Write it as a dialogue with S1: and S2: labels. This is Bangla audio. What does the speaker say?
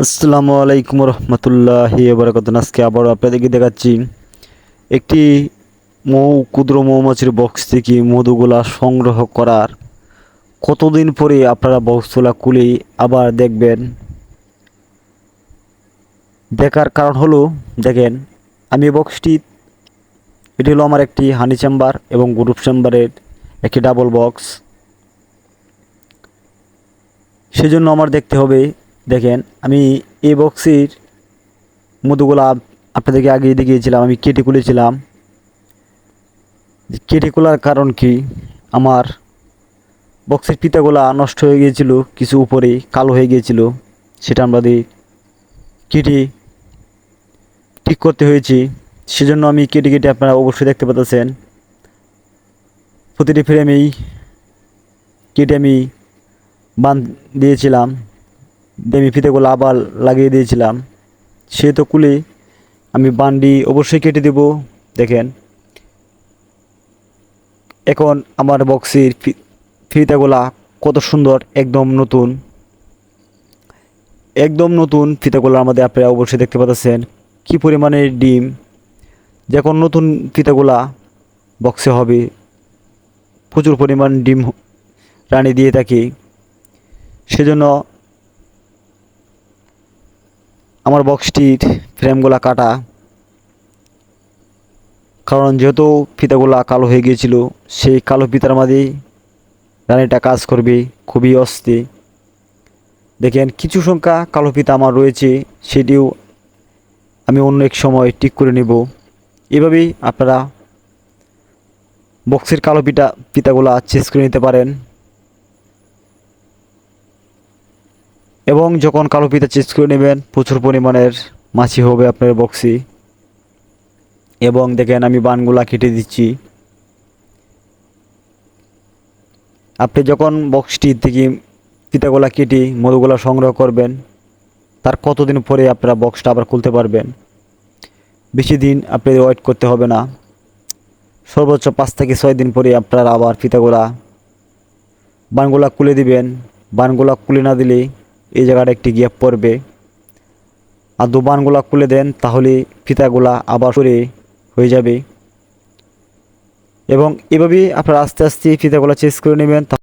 S1: আসসালামু আলাইকুম রহমতুল্লাহি বারাকাতুহু। আজকে আবারও আপনাদেরকে দেখাচ্ছি একটি ক্ষুদ্র মৌমাছির বক্স থেকে মধুগুলা সংগ্রহ করার কতদিন পরে আপনারা বক্সগুলা খুলে আবার দেখবেন। দেখার কারণ হলো, দেখেন, আমি বক্সটি, এটি হলো আমার একটি হানি চেম্বার এবং গ্রুপ চেম্বারের একটি ডাবল বক্স। সেজন্য আমার দেখতে হবে। দেখেন, আমি এই বক্সের মধুগুলা আপনাদেরকে আগে দেখিয়েছিলাম, আমি কেটে খুলেছিলাম। কেটে খোলার কারণ কি, আমার বক্সের ফিতাগুলা নষ্ট হয়ে গিয়েছিল, কিছু উপরে কালো হয়ে গিয়েছিল, সেটা আমাদের কেটে ঠিক করতে হয়েছে। সেজন্য আমি কেটে কেটে, আপনারা অবশ্যই দেখতে পাচ্ছেন, প্রতিটি ফ্রেমেই কেটে আমি বাঁধ দিয়েছিলাম, দিয়ে আমি ফিতাগুলো আবার লাগিয়ে দিয়েছিলাম। সে তো খুলে আমি বান্ডি অবশ্যই কেটে দেব। দেখেন, এখন আমার বক্সের ফিতাগুলা কত সুন্দর, একদম নতুন, একদম নতুন ফিতাগুলোর মধ্যে আপনারা অবশ্যই দেখতে পাচ্ছেন কি পরিমাণের ডিম। যখন নতুন ফিতাগুলা বক্সে হবে, প্রচুর পরিমাণ ডিম রানী দিয়ে থাকি। সেজন্য আমার বক্সটির ফ্রেমগুলা কাটা, কারণ যেহেতু ফিতাগুলা কালো হয়ে গিয়েছিল, সেই কালো ফিতার মাঝে রানীটা কাজ করবে খুবই অস্থির। দেখেন, কিছু সংখ্যা কালো ফিতা আমার রয়েছে, সেটিও আমি অন্য এক সময় ঠিক করে নেব। এভাবেই আপনারা বক্সের কালো ফিতাগুলা চেঞ্জ করে নিতে পারেন। এবং যখন কালো ফিতা চেঞ্জ করে নেবেন, প্রচুর পরিমাণের মাছি হবে আপনার বক্সে। এবং দেখেন, আমি বানগুলা কেটে দিচ্ছি। আপনি যখন বক্সটি থেকে ফিতাগুলা কেটে মধুগুলা সংগ্রহ করবেন, তার কতদিন পরে আপনারা বক্সটা আবার খুলতে পারবেন। বেশি দিন আপনি ওয়েট করতে হবে না, সর্বোচ্চ 5 থেকে 6 দিন পরে আপনারা আবার ফিতাগুলা বানগুলা খুলে দিবেন। বানগুলা খুলে না দিলে এই জায়গাটা একটি গ্যাপ পড়বে। আর দু বানগুলা খুলে দেন, তাহলে ফিতাগুলা আবার সরে হয়ে যাবে। এবং এভাবেই আপনারা আস্তে আস্তে ফিতাগুলা চেঞ্জ করে নেবেন।